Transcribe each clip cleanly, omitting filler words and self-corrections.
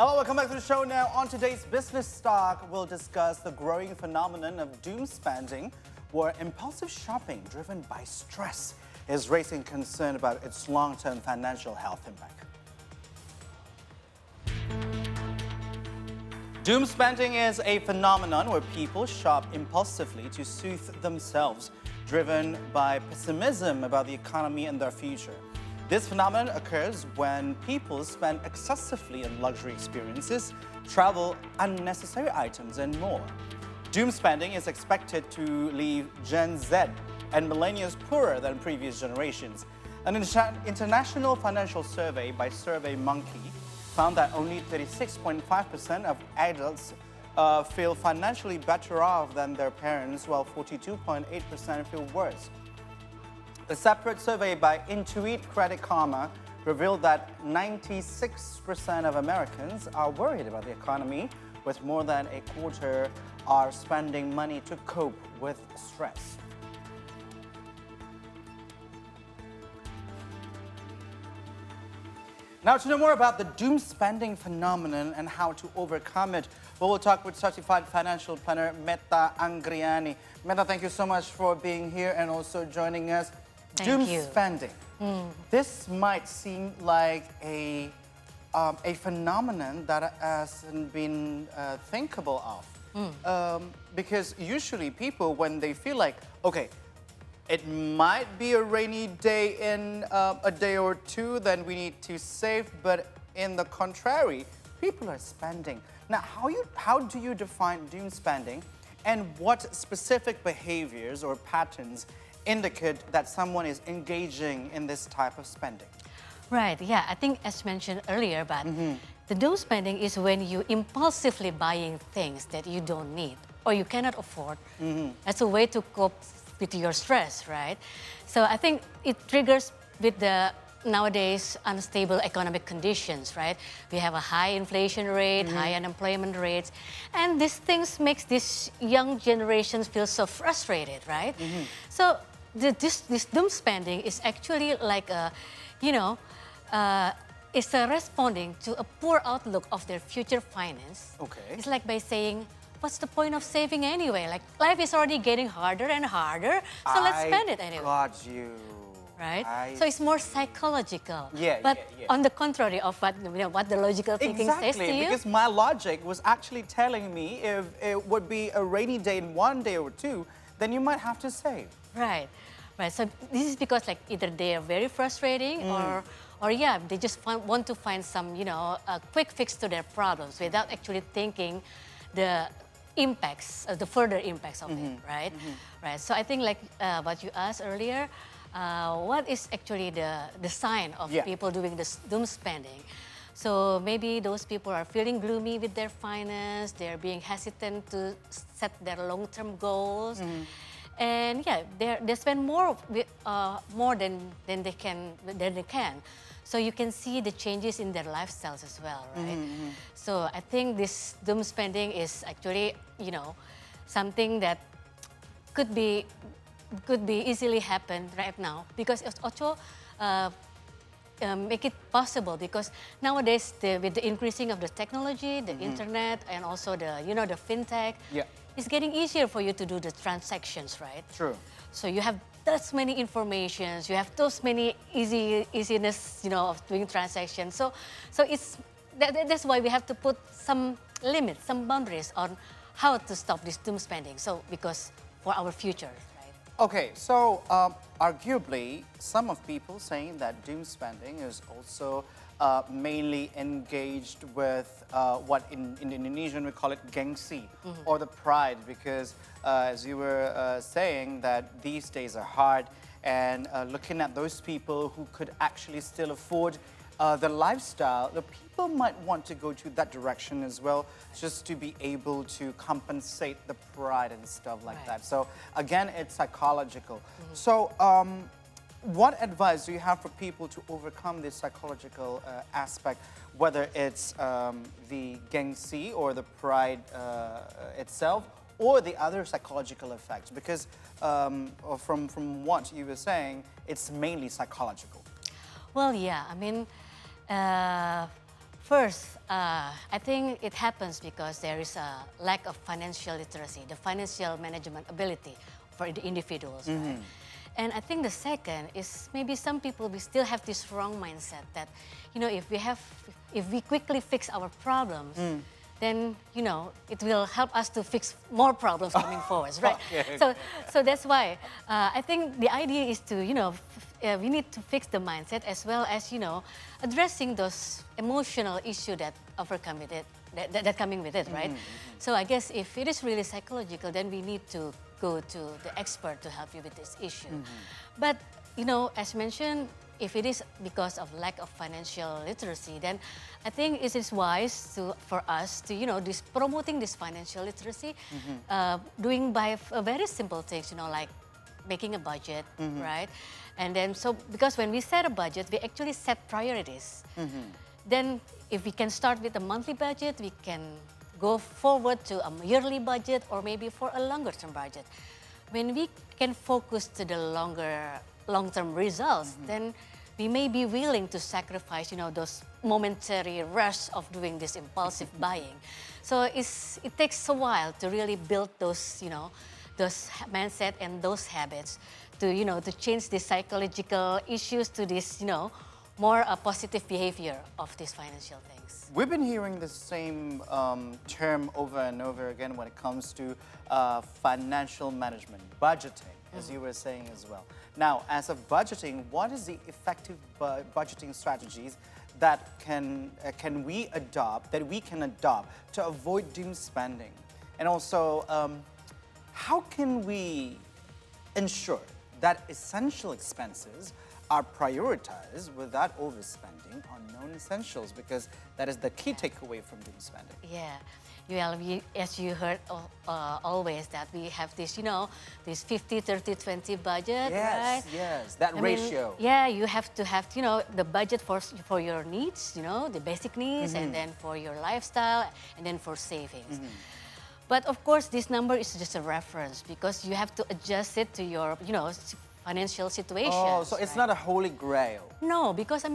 Hello, welcome back to the show now. On today's Business Talk, we'll discuss the growing phenomenon of doom spending, where impulsive shopping driven by stress is raising concern about its long-term financial health impact. Doom spending is a phenomenon where people shop impulsively to soothe themselves, driven by pessimism about the economy and their future. This phenomenon occurs when people spend excessively on luxury experiences, travel, unnecessary items, and more. Doom spending is expected to leave Gen Z and millennials poorer than previous generations. An international financial survey by SurveyMonkey found that only 36.5% of adults feel financially better off than their parents, while 42.8% feel worse. A separate survey by Intuit Credit Karma revealed that 96% of Americans are worried about the economy, with more than a quarter are spending money to cope with stress. Now, to know more about the doom spending phenomenon and how to overcome it, we'll talk with certified financial planner Metta Anggriani. Metta, thank you so much for being here and also joining us. Thank you. Doom spending. This might seem like a phenomenon that hasn't been thinkable of. Because usually people, when they feel like, okay, it might be a rainy day in a day or two, then we need to save, but in the contrary, people are spending. Now, how do you define doom spending, and what specific behaviors or patterns indicate that someone is engaging in this type of spending? Right, yeah, I think as mentioned earlier, but the doom spending is when you impulsively buying things that you don't need or you cannot afford. That's a way to cope with your stress, right? So I think it triggers with the nowadays unstable economic conditions, right? We have a high inflation rate, high unemployment rates, and these things makes these young generations feel so frustrated, right? So this doom spending is actually like a, it's a responding to a poor outlook of their future finance. Okay. It's like by saying, what's the point of saving anyway? Like, life is already getting harder and harder, so let's spend it anyway. Got you. Right? So it's more psychological. Yeah, but yeah. on the contrary of what the logical thinking says to you. Because my logic was actually telling me if it would be a rainy day in one day or two, then you might have to save. Right. So this is because like either they are very frustrating or yeah, they just want to find some, a quick fix to their problems without actually thinking the impacts, the further impacts of it, right? Right. So I think like what you asked earlier, what is actually the sign of people doing this doom spending? So maybe those people are feeling gloomy with their finance, they're being hesitant to set their long-term goals. And yeah, they spend more than they can. So you can see the changes in their lifestyles as well, right? So I think this doom spending is actually, something that could be easily happen right now, because it's also make it possible because nowadays with the increasing of the technology, the internet, and also the the fintech, it's getting easier for you to do the transactions, right? True. So you have that many informations, you have those many easiness, of doing transactions. So that's why we have to put some limits, some boundaries on how to stop this doom spending. So because for our future, right? Okay, so arguably, some of people saying that doom spending is also mainly engaged with what in Indonesian we call it gengsi, or the pride, because as you were saying that these days are hard, and looking at those people who could actually still afford the lifestyle, the people might want to go to that direction as well, just to be able to compensate the pride and stuff like that. So again, it's psychological. So what advice do you have for people to overcome this psychological aspect, whether it's the gengsi or the pride itself, or the other psychological effects? Because from what you were saying, it's mainly psychological. Well, yeah, I mean, first, I think it happens because there is a lack of financial literacy, the financial management ability for the individuals, right? And I think the second is maybe some people, we still have this wrong mindset that, if we quickly fix our problems, then, it will help us to fix more problems coming forward, right? Okay. So that's why I think the idea is to, we need to fix the mindset as well as, addressing those emotional issues that overcome with it, that coming with it, right? So I guess if it is really psychological, then we need to go to the expert to help you with this issue. But, as mentioned, if it is because of lack of financial literacy, then I think it is wise for us to, promoting this financial literacy, doing by very simple things, like making a budget, right? And then, because when we set a budget, we actually set priorities. Then if we can start with a monthly budget, we can go forward to a yearly budget or maybe for a longer term budget. When we can focus to the long-term results, then we may be willing to sacrifice, those momentary rush of doing this impulsive buying. So it takes a while to really build those, those mindset and those habits to change the psychological issues to this, more positive behavior of these financial things. We've been hearing the same term over and over again when it comes to financial management, budgeting, as you were saying as well. Now, as of budgeting, what is the effective budgeting strategies that we can adopt to avoid doom spending? And also, how can we ensure that essential expenses are prioritized without overspending on non-essentials? Because that is the key takeaway from doom spending. Yeah. Well, as you heard always, that we have this, this 50, 30, 20 budget, right? Yes, that ratio. Yeah, you have to have, the budget for your needs, the basic needs, and then for your lifestyle, and then for savings. But of course, this number is just a reference because you have to adjust it to your, financial situation. Oh, so it's not a holy grail. No, because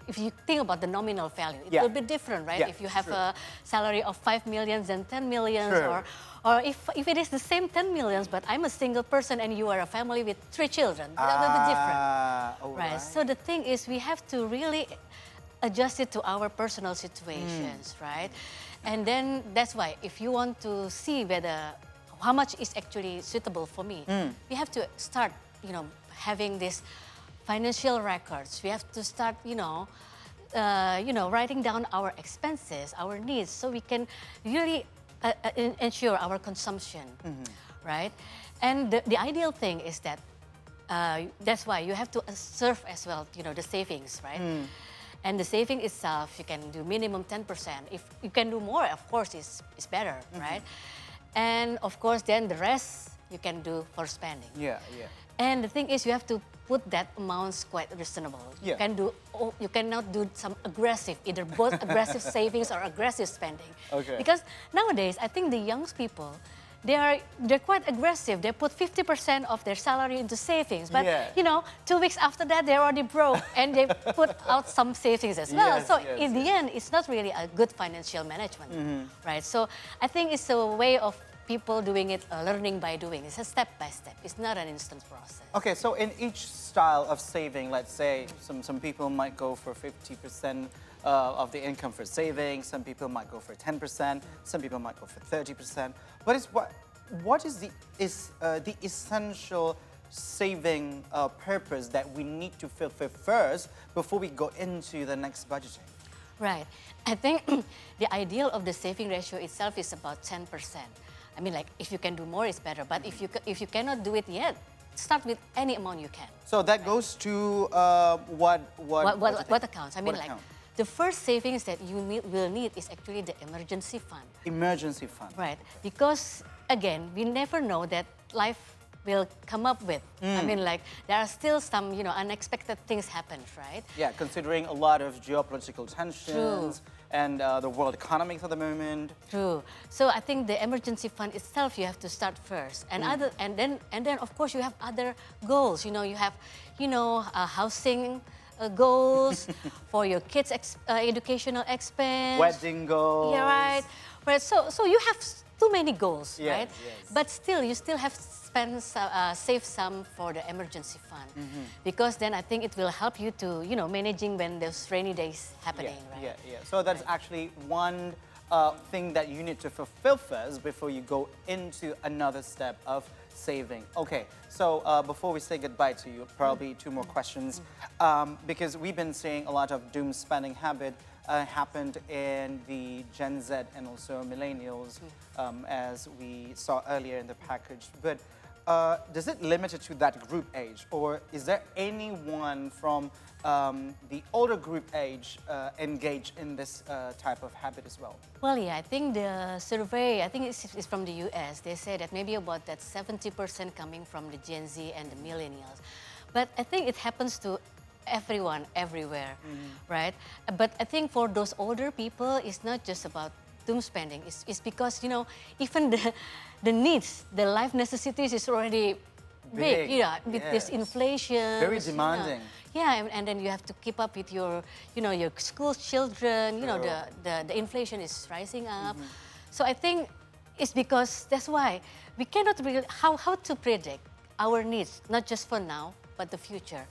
if you think about the nominal value, it will be different, right? Yeah, if you have true. a salary of 5 million and 10 million, True. or if it is the same 10 millions, but I'm a single person and you are a family with 3 children, that will be different, right? So the thing is, we have to really adjust it to our personal situations, right? And then that's why if you want to see how much is actually suitable for me, we have to start, having this financial records. We have to start, writing down our expenses, our needs, so we can really ensure our consumption, right? And the ideal thing is that that's why you have to observe as well, the savings, right? And the saving itself, you can do minimum 10%. If you can do more, of course, it's better, right? And of course, then the rest you can do for spending. Yeah. And the thing is, you have to put that amounts quite reasonable. Yeah. You cannot do some aggressive, either both aggressive savings or aggressive spending. Okay. Because nowadays, I think the young people, they're quite aggressive. They put 50% of their salary into savings, but 2 weeks after that, they're already broke, and they put out some savings as well. Yes, so yes, in the end, it's not really a good financial management, right? So I think it's a way of people doing it, learning by doing. It's a step by step. It's not an instant process. Okay, so in each style of saving, let's say some people might go for 50% of the income for savings. Some people might go for 10%. Some people might go for 30%. What is the essential saving purpose that we need to fulfill first before we go into the next budgeting? Right. I think the ideal of the saving ratio itself is about 10%. I mean, like, if you can do more, it's better. But if you cannot do it yet, start with any amount you can. So that goes to what accounts? I mean, like, account? the first savings that you will need is actually the emergency fund. Emergency fund. Right. Because, again, we never know that life will come up with. I mean, like, there are still some, unexpected things happen, right? Yeah, considering a lot of geopolitical tensions and the world economics at the moment. True. So I think the emergency fund itself, you have to start first, and then of course you have other goals. You have, housing goals, for your kids' educational expense. Wedding goals. Yeah, right. Right. So you have too many goals, Yes, right? yes. But still, you still have save some for the emergency fund, because then I think it will help you to managing when those rainy days happening, right? Yeah. So that's actually one thing that you need to fulfill first before you go into another step of saving. Okay, so before we say goodbye to you, probably two more questions, because we've been seeing a lot of doom spending habit happened in the Gen Z and also millennials, as we saw earlier in the package. But does it limit it to that group age, or is there anyone from the older group age engaged in this type of habit as well? Well, yeah, I think the survey, I think it's from the US. They say that maybe about that 70% coming from the Gen Z and the millennials. But I think it happens to everyone, everywhere, right? But I think for those older people, it's not just about doom spending. It's because, even the needs, the life necessities is already big, with this inflation. Very demanding. Yeah, and then you have to keep up with your, your school children. The inflation is rising up. So I think it's because that's why we cannot really how to predict our needs, not just for now, but the future.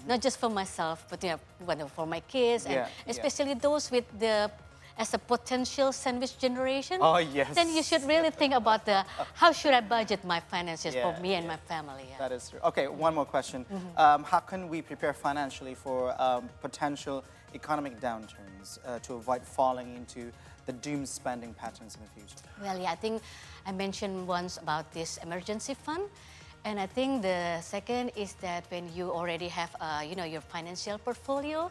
Not just for myself, but for my kids, and especially those with as a potential sandwich generation. Oh, yes. Then you should really think about how should I budget my finances for me and my family. Yeah. That is true. Okay, one more question. How can we prepare financially for potential economic downturns to avoid falling into the doom spending patterns in the future? Well, yeah, I think I mentioned once about this emergency fund. And I think the second is that when you already have, your financial portfolio,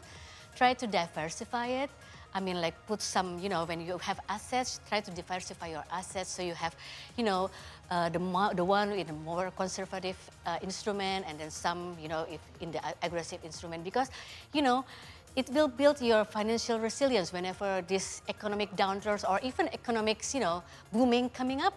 try to diversify it. I mean, like put some, when you have assets, try to diversify your assets so you have, the one with a more conservative instrument, and then some, if in the aggressive instrument, because, it will build your financial resilience whenever this economic downturns or even economics, booming coming up.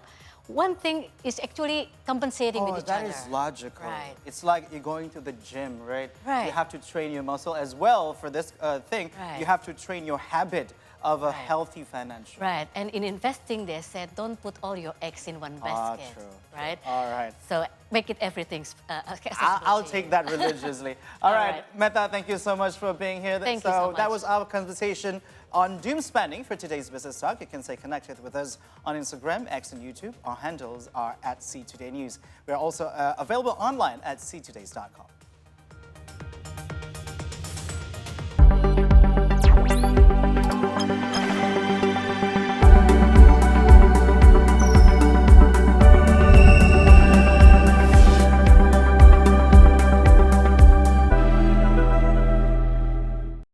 One thing is actually compensating with each other. That is logical. Right. It's like you're going to the gym, right? Right. You have to train your muscle as well for this thing. Right. You have to train your habit of a healthy financial. Right, and in investing, they said don't put all your eggs in one basket. True. Right? All right. So make it everything accessible. I'll to take you. that religiously. All right, Metta, thank you so much for being here. Thank you so much. That was our conversation on doom spending for today's Business Talk. You can stay connected with us on Instagram, X, and YouTube. Our handles are @CTodayNews. We're also available online at ctodays.com.